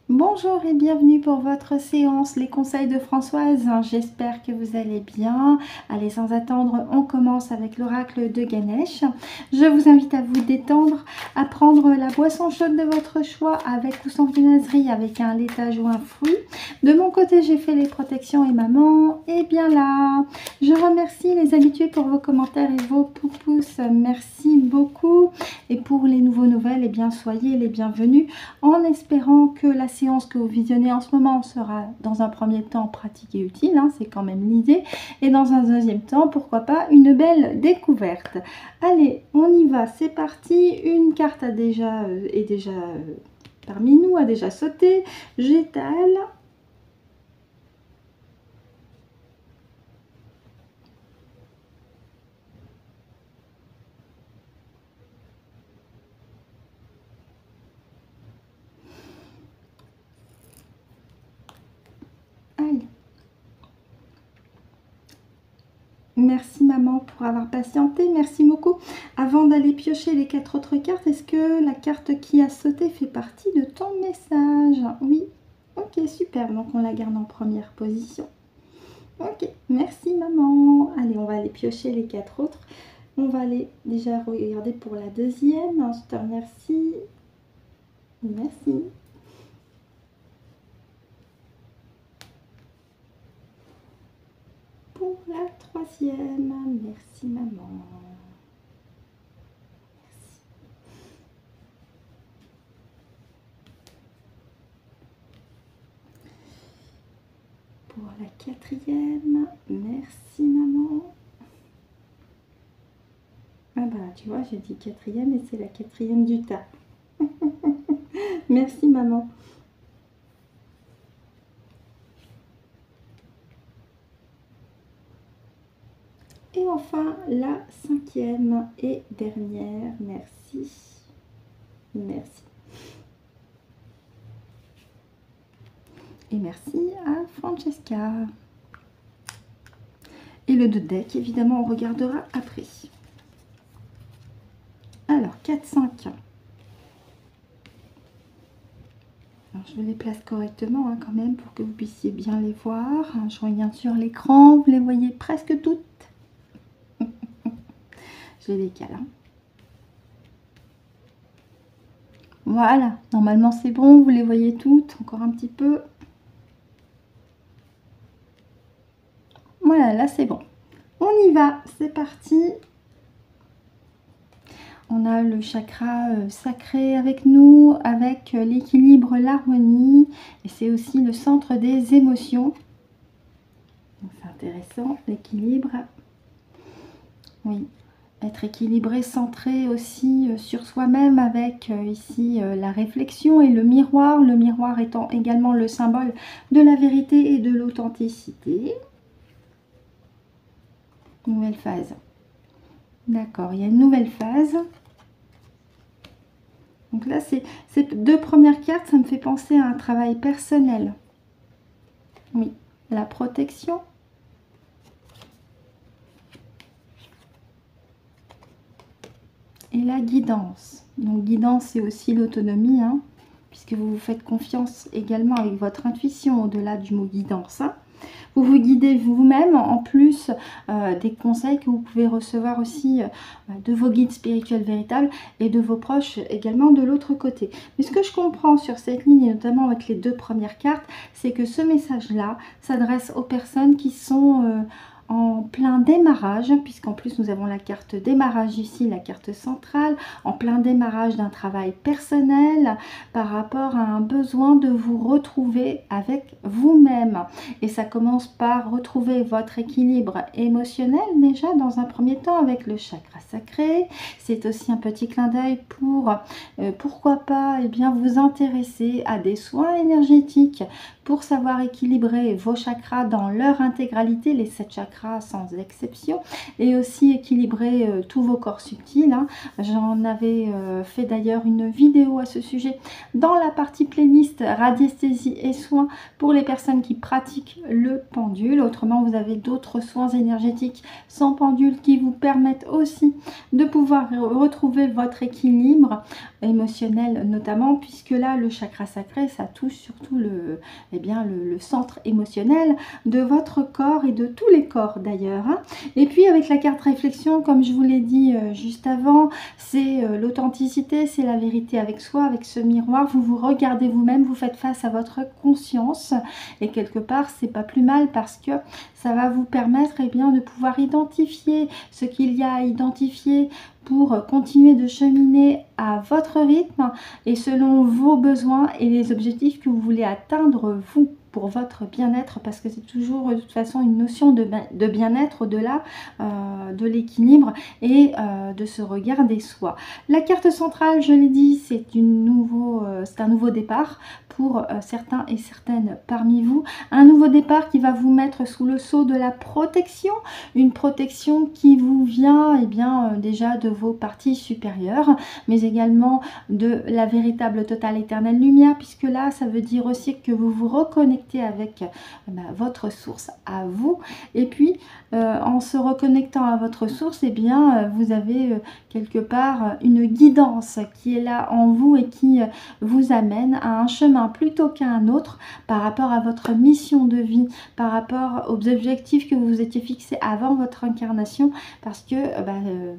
Bonjour et bienvenue pour votre séance, les conseils de Françoise. J'espère que vous allez bien. Allez, sans attendre, on commence avec l'oracle de Ganesh. Je vous invite à vous détendre, à prendre la boisson chaude de votre choix avec ou sans viennoiserie, avec un laitage ou un fruit. De mon côté, j'ai fait les protections et maman est bien là. Je remercie les habitués pour vos commentaires et vos pouces. Merci beaucoup. Et pour les nouveaux nouvelles, eh bien, soyez les bienvenus en espérant que la séance que vous visionnez en ce moment sera dans un premier temps pratique et utile, hein, c'est quand même l'idée, et dans un deuxième temps, pourquoi pas, une belle découverte. Allez, on y va, c'est parti. Une carte est déjà parmi nous, a déjà sauté. J'étale. Allez. Merci maman pour avoir patienté, merci beaucoup. Avant d'aller piocher les 4 autres cartes, est-ce que la carte qui a sauté fait partie de ton message? Oui, ok, super, donc on la garde en première position. Ok, merci maman. Allez, on va aller piocher les 4 autres. On va aller déjà regarder pour la deuxième. Je te remercie. Merci. Pour la troisième, merci maman. Merci. Pour la quatrième, merci maman. Ah bah tu vois, j'ai dit quatrième et c'est la quatrième du tas. Merci maman. Et enfin, la cinquième et dernière, merci. Merci. Et merci à Francesca. Et le 2 deck, évidemment, on regardera après. Alors, 4, 5. Alors, je les place correctement hein, quand même pour que vous puissiez bien les voir. Je regarde sur l'écran, vous les voyez presque toutes. Je les décale. Hein. Voilà, normalement c'est bon, vous les voyez toutes, encore un petit peu. Voilà, là c'est bon. On y va, c'est parti. On a le chakra sacré avec nous, avec l'équilibre, l'harmonie. Et c'est aussi le centre des émotions. C'est intéressant, l'équilibre. Oui, être équilibré, centré aussi sur soi-même avec ici la réflexion et le miroir. Le miroir étant également le symbole de la vérité et de l'authenticité. Nouvelle phase. D'accord, il y a une nouvelle phase. Donc là, ces 2 premières cartes, ça me fait penser à un travail personnel. Oui, la protection. Et la guidance. Donc guidance, c'est aussi l'autonomie, hein, puisque vous vous faites confiance également avec votre intuition au-delà du mot guidance. Hein. Vous vous guidez vous-même en plus des conseils que vous pouvez recevoir aussi de vos guides spirituels véritables et de vos proches également de l'autre côté. Mais ce que je comprends sur cette ligne et notamment avec les 2 premières cartes, c'est que ce message-là s'adresse aux personnes qui sont en plein démarrage, puisqu'en plus nous avons la carte démarrage ici, la carte centrale, en plein démarrage d'un travail personnel par rapport à un besoin de vous retrouver avec vous-même. Et ça commence par retrouver votre équilibre émotionnel déjà dans un premier temps avec le chakra sacré. C'est aussi un petit clin d'œil pour pourquoi pas eh bien, vous intéresser à des soins énergétiques pour savoir équilibrer vos chakras dans leur intégralité, les 7 chakras sans exception, et aussi équilibrer tous vos corps subtils, hein. J'en avais fait d'ailleurs une vidéo à ce sujet dans la partie playlist radiesthésie et soins pour les personnes qui pratiquent le pendule. Autrement, vous avez d'autres soins énergétiques sans pendule qui vous permettent aussi de pouvoir retrouver votre équilibre émotionnel notamment, puisque là le chakra sacré, ça touche surtout le centre émotionnel de votre corps et de tous les corps d'ailleurs, hein. Et puis avec la carte réflexion, comme je vous l'ai dit juste avant, c'est l'authenticité, c'est la vérité avec soi, avec ce miroir. Vous vous regardez vous-même, vous faites face à votre conscience, et quelque part c'est pas plus mal, parce que ça va vous permettre de pouvoir identifier ce qu'il y a à identifier pour continuer de cheminer à votre rythme et selon vos besoins et les objectifs que vous voulez atteindre vous pour votre bien-être, parce que c'est toujours de toute façon une notion de bien-être au-delà de l'équilibre et de se regarder soi. La carte centrale, je l'ai dit, c'est un nouveau départ pour certains et certaines parmi vous. Un nouveau départ qui va vous mettre sous le sceau de la protection, une protection qui vous vient déjà de vos parties supérieures, mais également de la véritable totale éternelle lumière, puisque là ça veut dire aussi que vous vous reconnectez avec votre source à vous, et puis en se reconnectant à votre source, vous avez quelque part une guidance qui est là en vous et qui vous amène à un chemin plutôt qu'à un autre par rapport à votre mission de vie, par rapport aux objectifs que vous vous étiez fixés avant votre incarnation, parce que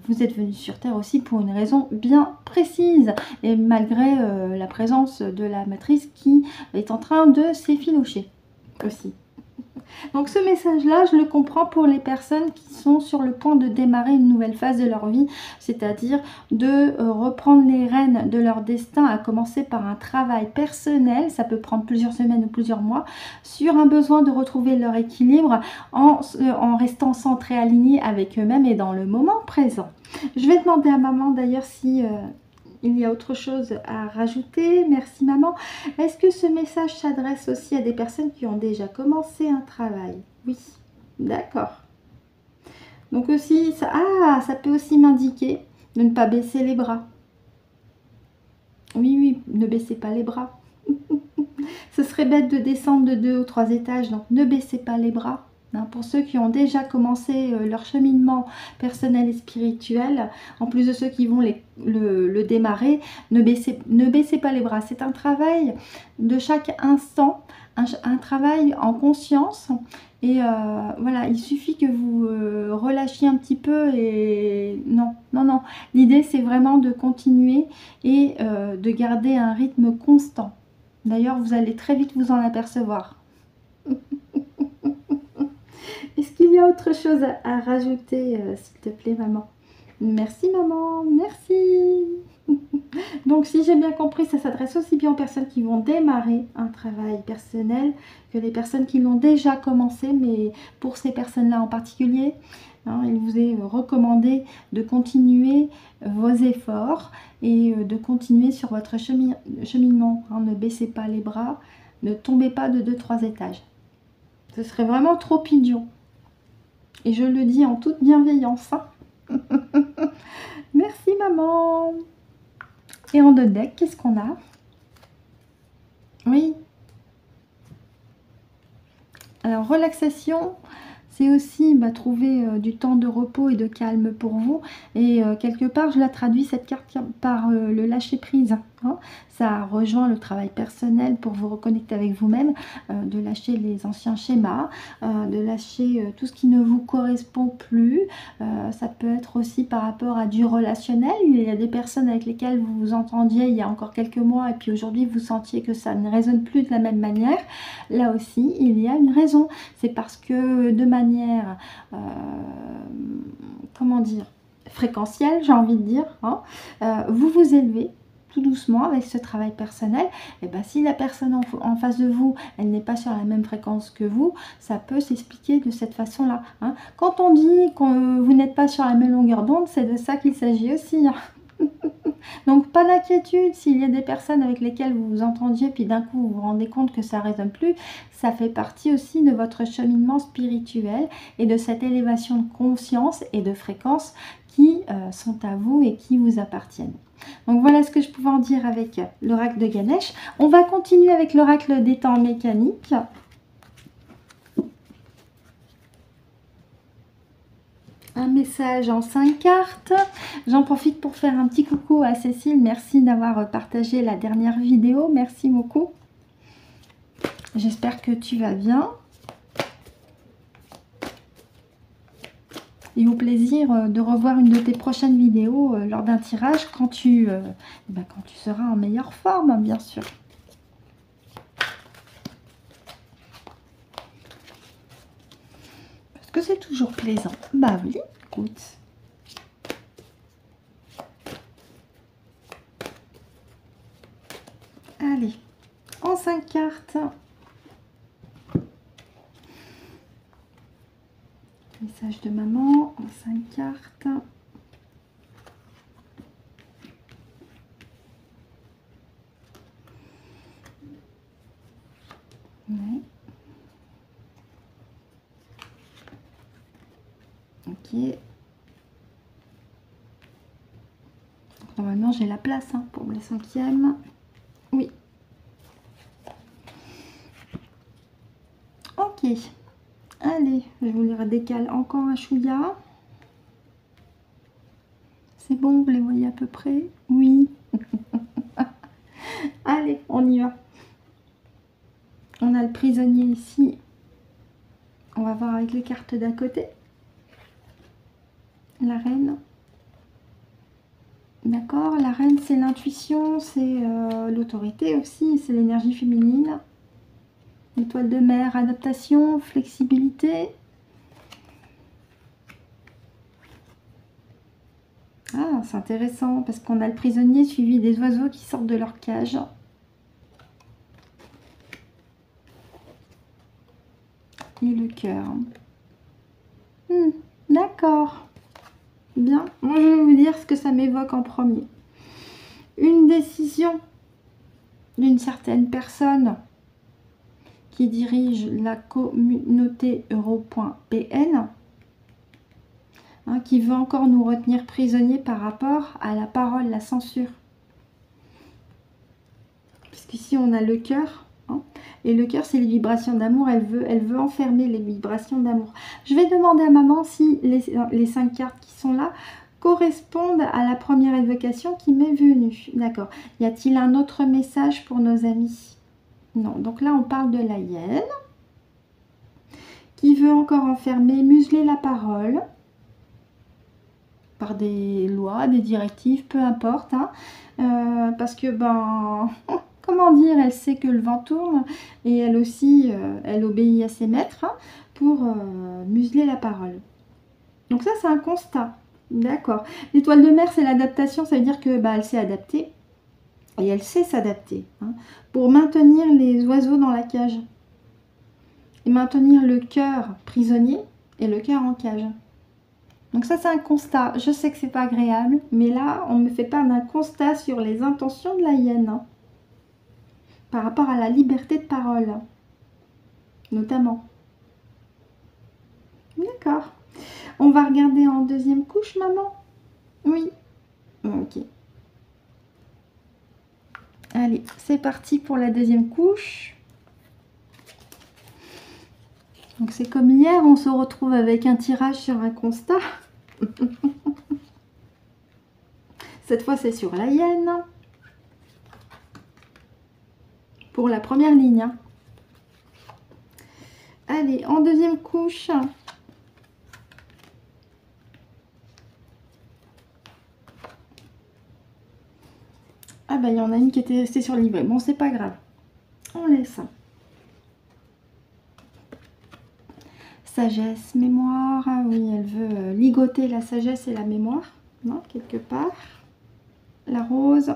vous êtes venu sur Terre aussi pour une raison bien précise, et malgré la présence de la matrice qui est en train de s'effilocher aussi. Donc ce message-là, je le comprends pour les personnes qui sont sur le point de démarrer une nouvelle phase de leur vie, c'est-à-dire de reprendre les rênes de leur destin, à commencer par un travail personnel, ça peut prendre plusieurs semaines ou plusieurs mois, sur un besoin de retrouver leur équilibre en restant centrés, alignés avec eux-mêmes et dans le moment présent. Je vais demander à maman d'ailleurs si... il y a autre chose à rajouter. Merci maman. Est-ce que ce message s'adresse aussi à des personnes qui ont déjà commencé un travail? Oui, d'accord. Donc aussi, ça peut aussi m'indiquer de ne pas baisser les bras. Oui, ne baissez pas les bras. Ce serait bête de descendre de 2 ou 3 étages, donc ne baissez pas les bras. Pour ceux qui ont déjà commencé leur cheminement personnel et spirituel, en plus de ceux qui vont le démarrer, ne baissez pas les bras. C'est un travail de chaque instant, un travail en conscience. Et voilà, il suffit que vous relâchiez un petit peu et non. L'idée, c'est vraiment de continuer et de garder un rythme constant. D'ailleurs, vous allez très vite vous en apercevoir. Est-ce qu'il y a autre chose à rajouter, s'il te plaît, maman? Merci, maman. Merci. Donc, si j'ai bien compris, ça s'adresse aussi bien aux personnes qui vont démarrer un travail personnel que les personnes qui l'ont déjà commencé. Mais pour ces personnes-là en particulier, il vous est recommandé de continuer vos efforts et de continuer sur votre cheminement. Ne baissez pas les bras, ne tombez pas de 2-3 étages. Ce serait vraiment trop idiot. Et je le dis en toute bienveillance. Merci maman. Et en deux deck, qu'est-ce qu'on a? Oui. Alors relaxation, c'est aussi trouver du temps de repos et de calme pour vous. Et quelque part, je la traduis cette carte par le lâcher prise. Ça rejoint le travail personnel pour vous reconnecter avec vous-même, de lâcher les anciens schémas, de lâcher tout ce qui ne vous correspond plus. Ça peut être aussi par rapport à du relationnel. Il y a des personnes avec lesquelles vous vous entendiez il y a encore quelques mois et puis aujourd'hui vous sentiez que ça ne résonne plus de la même manière. Là aussi, il y a une raison. C'est parce que de manière, comment dire, fréquentielle, j'ai envie de dire, vous vous élevez tout doucement avec ce travail personnel. Et si la personne en face de vous, elle n'est pas sur la même fréquence que vous, ça peut s'expliquer de cette façon-là. Quand on dit que vous n'êtes pas sur la même longueur d'onde, c'est de ça qu'il s'agit aussi. Donc, pas d'inquiétude s'il y a des personnes avec lesquelles vous vous entendiez, puis d'un coup, vous vous rendez compte que ça ne résonne plus. Ça fait partie aussi de votre cheminement spirituel et de cette élévation de conscience et de fréquence qui sont à vous et qui vous appartiennent. Donc, voilà ce que je pouvais en dire avec l'oracle de Ganesh. On va continuer avec l'oracle des temps mécaniques. Un message en 5 cartes. J'en profite pour faire un petit coucou à Cécile. Merci d'avoir partagé la dernière vidéo. Merci beaucoup. J'espère que tu vas bien. Et au plaisir de revoir une de tes prochaines vidéos lors d'un tirage quand tu seras en meilleure forme, bien sûr. Parce que c'est toujours plaisant. Bah oui, écoute. Allez, en 5 cartes. Message de maman en 5 cartes. Ouais. Ok. Donc, normalement, j'ai la place pour les 5e. Oui. Ok. Allez, je vous les redécale encore un chouïa. C'est bon, vous les voyez à peu près? Oui. Allez, on y va. On a le prisonnier ici. On va voir avec les cartes d'à côté. La reine. D'accord, la reine, c'est l'intuition, c'est l'autorité aussi, c'est l'énergie féminine. L'étoile de mer, adaptation, flexibilité. Ah, c'est intéressant parce qu'on a le prisonnier suivi des oiseaux qui sortent de leur cage. Et le cœur. D'accord. Bien. Moi, je vais vous dire ce que ça m'évoque en premier. Une décision d'une certaine personne qui dirige la communauté euro.pn, qui veut encore nous retenir prisonniers par rapport à la parole, la censure. Puisqu'ici, on a le cœur. Et le cœur, c'est les vibrations d'amour. Elle veut enfermer les vibrations d'amour. Je vais demander à maman si les 5 cartes qui sont là correspondent à la première évocation qui m'est venue. D'accord. Y a-t-il un autre message pour nos amis? Non. Donc là, on parle de la hyène qui veut encore enfermer, museler la parole par des lois, des directives, peu importe. Parce que, comment dire, elle sait que le vent tourne et elle aussi, elle obéit à ses maîtres pour museler la parole. Donc ça, c'est un constat. D'accord. L'étoile de mer, c'est l'adaptation. Ça veut dire que elle s'est adaptée et elle sait s'adapter pour maintenir les oiseaux dans la cage et maintenir le cœur prisonnier et le cœur en cage. Donc ça, c'est un constat. Je sais que c'est pas agréable, mais là, on me fait part d'un constat sur les intentions de la hyène. Par rapport à la liberté de parole, notamment. D'accord. On va regarder en deuxième couche, maman? Oui. Ok. Allez, c'est parti pour la deuxième couche. Donc c'est comme hier, on se retrouve avec un tirage sur un constat. Cette fois, c'est sur la hyène. Pour la première ligne. Allez, en deuxième couche. Ah il y en a une qui était restée sur le livret. Bon, c'est pas grave. On laisse. Sagesse, mémoire. Ah oui, elle veut ligoter la sagesse et la mémoire. Non, quelque part. La rose.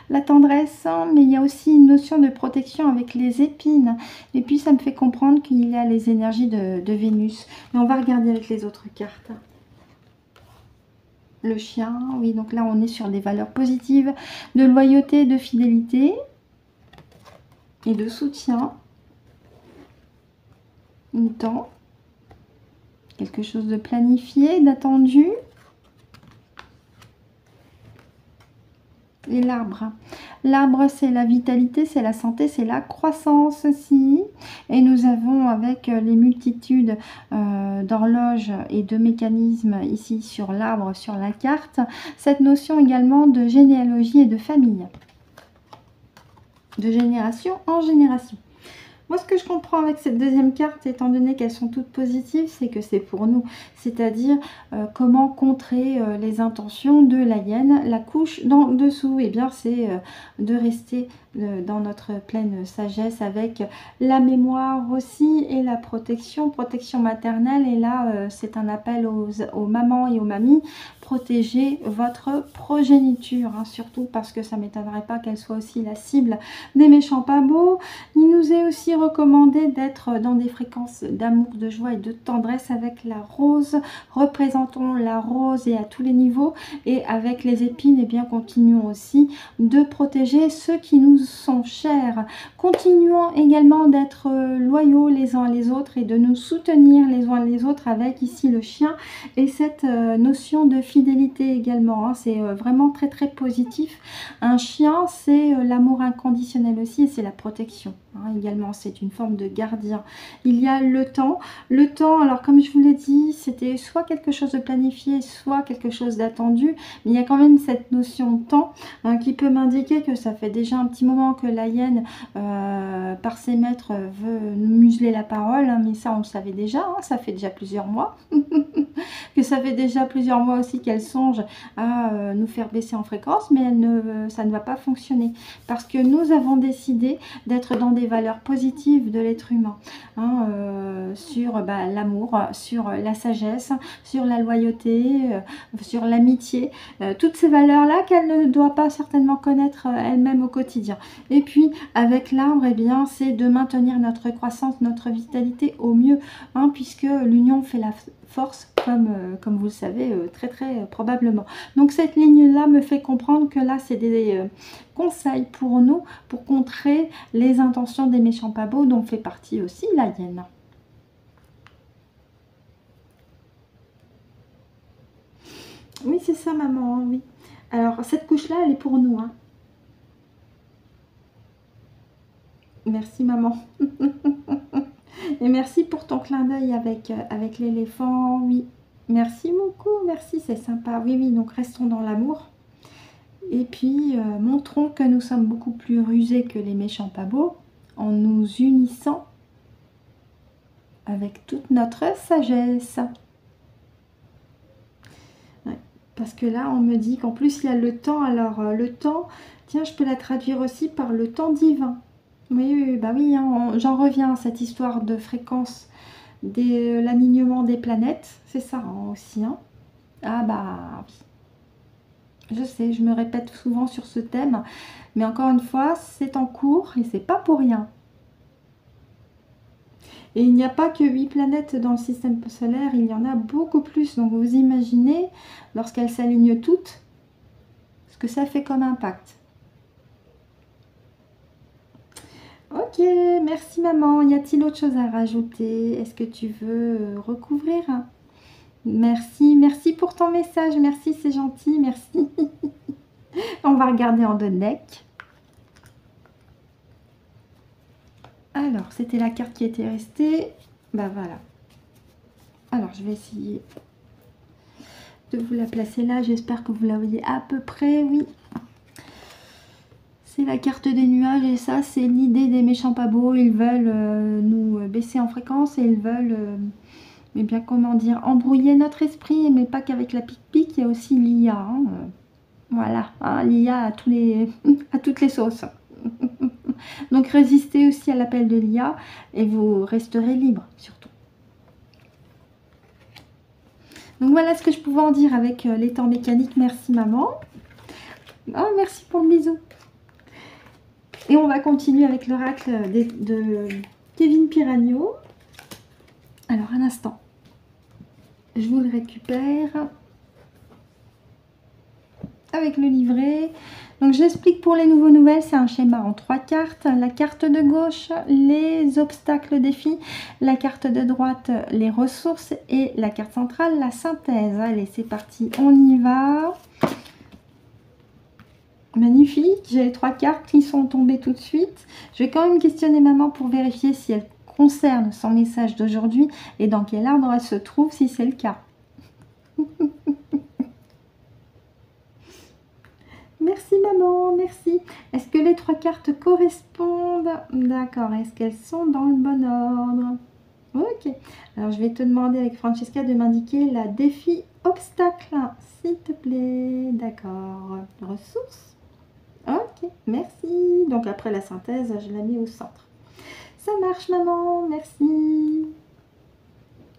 La tendresse, mais il y a aussi une notion de protection avec les épines. Et puis, ça me fait comprendre qu'il y a les énergies de Vénus. Mais on va regarder avec les autres cartes. Le chien, oui, donc là on est sur des valeurs positives, de loyauté, de fidélité et de soutien. Un temps, quelque chose de planifié, d'attendu. Et l'arbre. L'arbre, c'est la vitalité, c'est la santé, c'est la croissance aussi. Et nous avons avec les multitudes d'horloges et de mécanismes ici sur l'arbre, sur la carte, cette notion également de généalogie et de famille. De génération en génération. Moi, ce que je comprends avec cette deuxième carte, étant donné qu'elles sont toutes positives, c'est que c'est pour nous. C'est-à-dire comment contrer les intentions de la hyène. La couche d'en dessous, eh bien, c'est de rester dans notre pleine sagesse avec la mémoire aussi et la protection maternelle. Et là, c'est un appel aux mamans et aux mamies. Protégez votre progéniture, hein, surtout parce que ça ne m'étonnerait pas qu'elle soit aussi la cible des méchants pas beaux. Il nous est aussi recommandé d'être dans des fréquences d'amour, de joie et de tendresse avec la rose. Représentons la rose et à tous les niveaux. Et avec les épines, eh bien, continuons aussi de protéger ceux qui nous sont chers. Continuons également d'être loyaux les uns les autres et de nous soutenir les uns les autres avec ici le chien et cette notion de fidélité également, hein. C'est vraiment très très positif. Un chien, c'est l'amour inconditionnel aussi et c'est la protection, hein, également. C'est une forme de gardien. Il y a le temps. Le temps, alors comme je vous l'ai dit, c'était soit quelque chose de planifié, soit quelque chose d'attendu. Mais il y a quand même cette notion de temps, hein, qui peut m'indiquer que ça fait déjà un petit moment que la hyène, par ses maîtres, veut nous museler la parole. Hein, mais ça, on le savait déjà. Hein, ça fait déjà plusieurs mois. Que ça fait déjà plusieurs mois aussi qu'elle songe à nous faire baisser en fréquence, mais ça ne va pas fonctionner parce que nous avons décidé d'être dans des valeurs positives de l'être humain, hein, sur l'amour, sur la sagesse, sur la loyauté, sur l'amitié, toutes ces valeurs-là qu'elle ne doit pas certainement connaître elle-même au quotidien. Et puis avec l'arbre, eh bien, c'est de maintenir notre croissance, notre vitalité au mieux, hein, puisque l'union fait la force, comme vous le savez très très probablement. Donc cette ligne là me fait comprendre que là c'est des conseils pour nous, pour contrer les intentions des méchants pas beaux, dont fait partie aussi la hyène. Oui, c'est ça maman, oui. Alors cette couche là elle est pour nous, hein. Merci maman. Et merci pour ton clin d'œil avec l'éléphant, oui. Merci beaucoup, merci, c'est sympa. Oui, oui, donc restons dans l'amour. Et puis, montrons que nous sommes beaucoup plus rusés que les méchants pas beaux en nous unissant avec toute notre sagesse. Ouais, parce que là, on me dit qu'en plus, il y a le temps. Alors, le temps, tiens, je peux la traduire aussi par le temps divin. Oui, oui, bah oui, hein, j'en reviens à cette histoire de fréquence, l'alignement des planètes. C'est ça hein, aussi. Hein. Ah bah oui. Je sais, je me répète souvent sur ce thème. Mais encore une fois, c'est en cours et c'est pas pour rien. Et il n'y a pas que 8 planètes dans le système solaire, il y en a beaucoup plus. Donc vous imaginez, lorsqu'elles s'alignent toutes, ce que ça fait comme impact. Ok, merci maman. Y a-t-il autre chose à rajouter? Est-ce que tu veux recouvrir? Merci, merci pour ton message. Merci, c'est gentil, merci. On va regarder en deux decks. Alors, c'était la carte qui était restée. Bah voilà. Alors, je vais essayer de vous la placer là. J'espère que vous la voyez à peu près, oui. C'est la carte des nuages et ça, c'est l'idée des méchants pas beaux. Ils veulent nous baisser en fréquence et ils veulent, mais bien comment dire, embrouiller notre esprit, mais pas qu'avec la pique-pique, il y a aussi l'IA. Hein. Voilà, hein, l'IA à toutes les sauces. Donc résistez aussi à l'appel de l'IA et vous resterez libre surtout. Donc voilà ce que je pouvais en dire avec les temps mécaniques. Merci maman. Oh, merci pour le bisou. Et on va continuer avec l'oracle de Kevin Piragno. Alors un instant. Je vous le récupère. avec le livret. Donc j'explique pour les nouveaux nouvelles, c'est un schéma en 3 cartes. La carte de gauche, les obstacles, défis. La carte de droite, les ressources. Et la carte centrale, la synthèse. Allez, c'est parti, on y va. Magnifique, j'ai les 3 cartes qui sont tombées tout de suite. Je vais quand même questionner maman pour vérifier si elle concerne son message d'aujourd'hui et dans quel ordre elle se trouve si c'est le cas. Merci maman, merci. Est-ce que les 3 cartes correspondent? D'accord, est-ce qu'elles sont dans le bon ordre? Ok, alors je vais te demander avec Francesca de m'indiquer la défi obstacle, s'il te plaît. D'accord, ressources. Ok, merci. Donc après la synthèse, je la mets au centre. Ça marche maman, merci.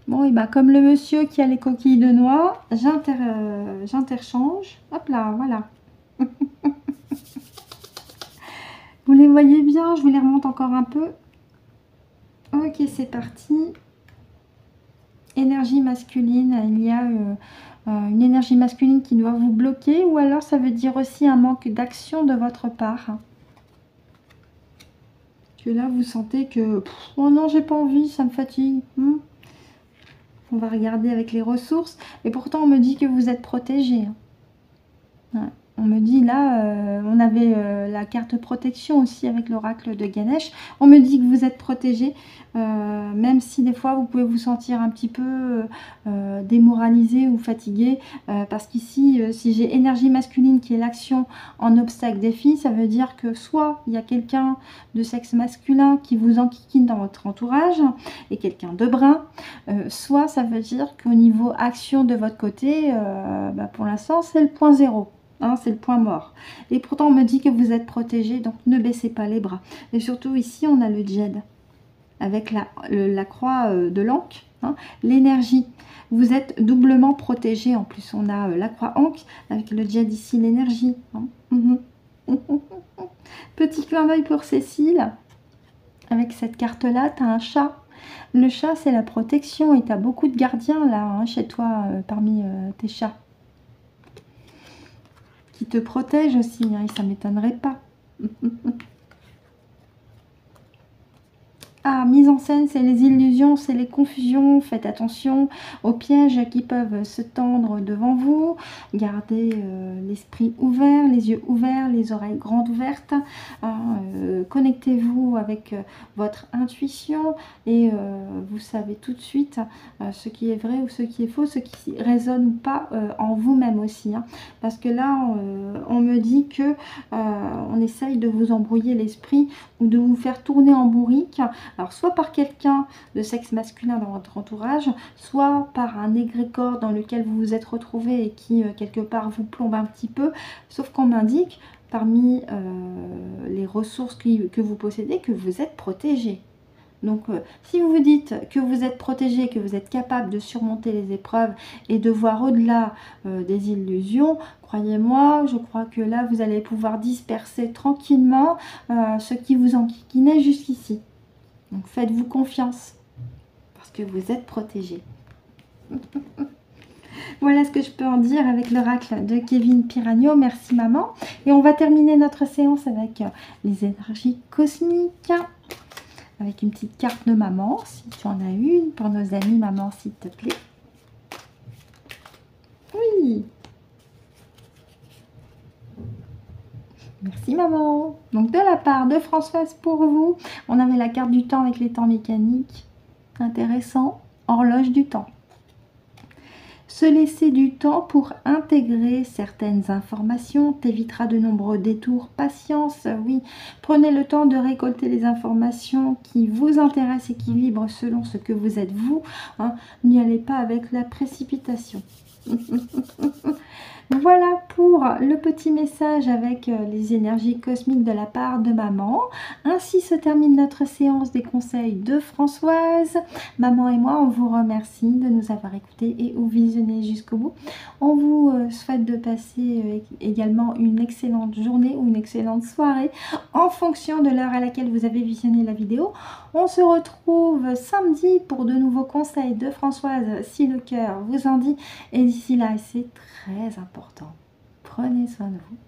Bon, et bah comme le monsieur qui a les coquilles de noix, j'interchange. Hop là, voilà. Vous les voyez bien, je vous les remonte encore un peu. Ok, c'est parti. Énergie masculine, il y a une énergie masculine qui doit vous bloquer, ou alors ça veut dire aussi un manque d'action de votre part. Que là, vous sentez que, oh non, j'ai pas envie, ça me fatigue. On va regarder avec les ressources. Et pourtant, on me dit que vous êtes protégé. Ouais. On me dit là, on avait la carte protection aussi avec l'oracle de Ganesh. On me dit que vous êtes protégé, même si des fois vous pouvez vous sentir un petit peu démoralisé ou fatigué. Parce qu'ici, si j'ai énergie masculine qui est l'action en obstacle défi, ça veut dire que soit il y a quelqu'un de sexe masculin qui vous enquiquine dans votre entourage et quelqu'un de brun, soit ça veut dire qu'au niveau action de votre côté, pour l'instant c'est le point zéro. Hein, c'est le point mort. Et pourtant, on me dit que vous êtes protégé, donc ne baissez pas les bras. Et surtout, ici, on a le djed, avec la croix de l'Ankh, hein, l'énergie. Vous êtes doublement protégé. En plus, on a la croix Ankh, avec le djed ici, l'énergie. Hein. Petit clin d'œil pour Cécile. Avec cette carte-là, tu as un chat. Le chat, c'est la protection. Et tu as beaucoup de gardiens, là, hein, chez toi, parmi tes chats. Qui te protège aussi, hein, et ça ne m'étonnerait pas. Ah, mise en scène, c'est les illusions, c'est les confusions. Faites attention aux pièges qui peuvent se tendre devant vous. Gardez l'esprit ouvert, les yeux ouverts, les oreilles grandes ouvertes. Connectez-vous avec votre intuition et vous savez tout de suite ce qui est vrai ou ce qui est faux, ce qui résonne ou pas en vous-même aussi. Hein. Parce que là, on me dit que on essaye de vous embrouiller l'esprit ou de vous faire tourner en bourrique. Alors, soit par quelqu'un de sexe masculin dans votre entourage, soit par un égrégore dans lequel vous vous êtes retrouvé et qui, quelque part, vous plombe un petit peu. Sauf qu'on m'indique, parmi les ressources que vous possédez, que vous êtes protégé. Donc, si vous vous dites que vous êtes protégé, que vous êtes capable de surmonter les épreuves et de voir au-delà des illusions, croyez-moi, je crois que là, vous allez pouvoir disperser tranquillement ce qui vous enquiquinait jusqu'ici. Donc faites-vous confiance, parce que vous êtes protégé. Voilà ce que je peux en dire avec l'oracle de Kevin Piragno. Merci maman. Et on va terminer notre séance avec les énergies cosmiques. Avec une petite carte de maman, si tu en as une, pour nos amis maman, s'il te plaît. Oui. Merci maman. Donc de la part de Françoise pour vous, on avait la carte du temps avec les temps mécaniques. Intéressant. Horloge du temps. Se laisser du temps pour intégrer certaines informations t'évitera de nombreux détours. Patience, oui. Prenez le temps de récolter les informations qui vous intéressent et qui vibrent selon ce que vous êtes vous. Hein. N'y allez pas avec la précipitation. Voilà pour le petit message avec les énergies cosmiques de la part de maman. Ainsi se termine notre séance des conseils de Françoise. Maman et moi, on vous remercie de nous avoir écoutés et ou visionné jusqu'au bout. On vous souhaite de passer également une excellente journée ou une excellente soirée en fonction de l'heure à laquelle vous avez visionné la vidéo. On se retrouve samedi pour de nouveaux conseils de Françoise si le cœur vous en dit. Et d'ici là, c'est très important, Prenez soin de vous.